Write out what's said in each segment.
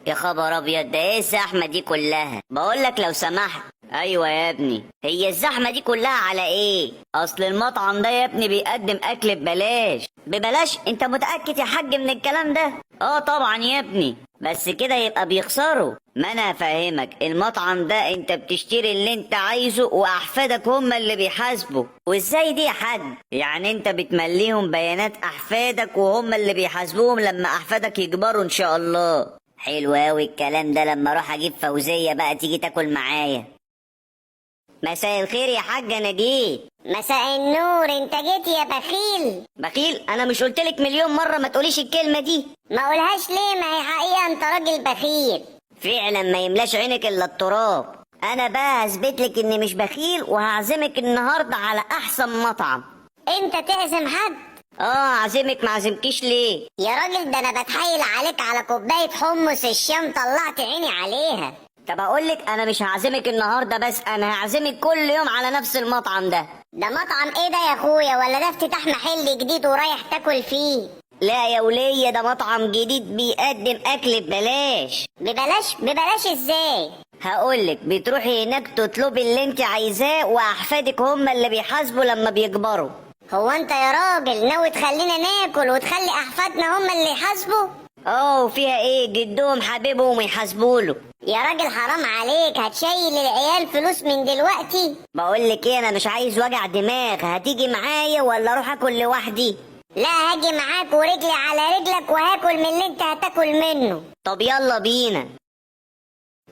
يا خبر ابيض، ده ايه الزحمه دي كلها؟ بقول لك لو سمحت. ايوه يا ابني، هي الزحمه دي كلها على ايه؟ اصل المطعم ده يا ابني بيقدم اكل ببلاش. ببلاش؟ انت متاكد يا حاج من الكلام ده؟ اه طبعا يا ابني، بس كده يبقى بيخسروا. ما انا هفهمك، المطعم ده انت بتشتري اللي انت عايزه واحفادك هم اللي بيحاسبوا. وازاي دي يا حاج؟ يعني انت بتمليهم بيانات احفادك وهم اللي بيحاسبوهم لما احفادك يكبروا ان شاء الله. حلو اوي الكلام ده، لما اروح اجيب فوزية بقى تيجي تاكل معايا. مساء الخير يا حاج، انا جيت. مساء النور، انت جيت يا بخيل. بخيل؟ انا مش قلتلك مليون مرة ما تقوليش الكلمة دي؟ ما قولهاش ليه؟ ما هي حقيقة انت راجل بخيل. فعلا ما يملاش عينك الا التراب. انا بقى هثبتلك اني مش بخيل وهعزمك النهاردة على احسن مطعم. انت تعزم حد؟ اعزمك، ما عزمكيش ليه؟ يا راجل ده انا بتحايل عليك على كوباية حمص الشام، طلعت عيني عليها. طب اقولك، انا مش هعزمك النهاردة بس، انا هعزمك كل يوم على نفس المطعم ده. ده مطعم ايه ده يا اخويا؟ ولا ده افتتاح محل جديد ورايح تاكل فيه؟ لا يا ولية، ده مطعم جديد بيقدم اكل ببلاش. ببلاش؟ ببلاش ازاي؟ هقولك، بتروحي هناك تطلبي اللي انت عايزاه واحفادك هم اللي بيحاسبوا لما بيكبروا. هو انت يا راجل ناوي تخلينا ناكل وتخلي احفادنا هم اللي يحاسبوا؟ وفيها ايه؟ جدهم حبيبهم يحاسبوا له. يا راجل حرام عليك، هتشيل العيال فلوس من دلوقتي؟ بقولك ايه، انا مش عايز وجع دماغ، هتيجي معايا ولا اروح اكل لوحدي؟ لا، هاجي معاك ورجلي على رجلك وهاكل من اللي انت هتاكل منه. طب يلا بينا.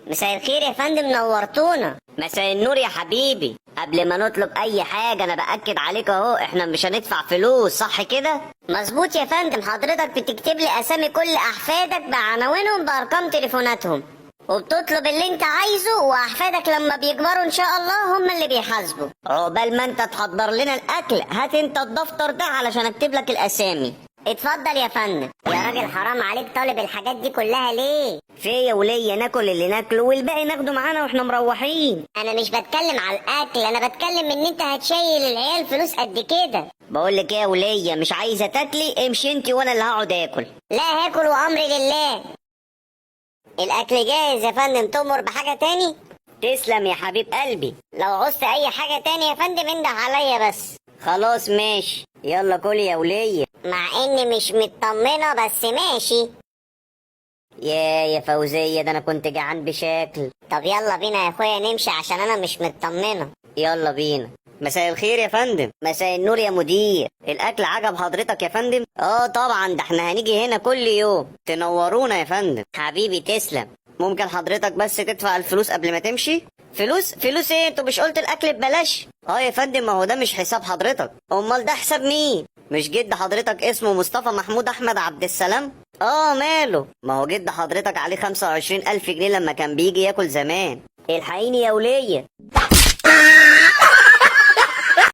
مساء الخير يا فندم، نورتونا. مساء النور يا حبيبي. قبل ما نطلب اي حاجة انا باكد عليك اهو، احنا مش هندفع فلوس، صح كده؟ مظبوط يا فندم، حضرتك بتكتب لي اسامي كل احفادك بعناوينهم بارقام تليفوناتهم، وبتطلب اللي انت عايزه، واحفادك لما بيكبروا ان شاء الله هم اللي بيحاسبوا. عقبال ما انت تحضر لنا الاكل، هات انت الدفتر ده علشان اكتب لك الاسامي. اتفضل يا فندم. يا راجل حرام عليك، طالب الحاجات دي كلها ليه؟ في يا ولية، ناكل اللي ناكله والباقي ناخده معانا واحنا مروحين. انا مش بتكلم على الاكل، انا بتكلم ان انت هتشيل العيال فلوس قد كده. بقولك ايه يا ولية، مش عايزة تاكلي امشي انت وانا اللي هقعد اكل. لا، هاكل وامري لله. الاكل جاهز يا فندم، تؤمر بحاجه تاني؟ تسلم يا حبيب قلبي. لو عوزت اي حاجه تاني يا فندم انده عليا بس. خلاص ماشي، يلا كل يا ولية. مع اني مش مطمنه بس ماشي. يا فوزية، ده انا كنت جعان بشكل. طب يلا بينا يا اخويا نمشي عشان انا مش مطمنه. يلا بينا. مساء الخير يا فندم. مساء النور يا مدير. الاكل عجب حضرتك يا فندم؟ طبعا، ده احنا هنيجي هنا كل يوم. تنورونا يا فندم. حبيبي تسلم. ممكن حضرتك بس تدفع الفلوس قبل ما تمشي؟ فلوس ايه؟ انتوا مش قلت الاكل ببلاش؟ يا فندم، ما هو ده مش حساب حضرتك. امال ده حساب مين؟ مش جد حضرتك اسمه مصطفى محمود احمد عبد السلام؟ ماله؟ ما هو جد حضرتك عليه 25,000 جنيه لما كان بيجي ياكل زمان. الحقيني يا ولية.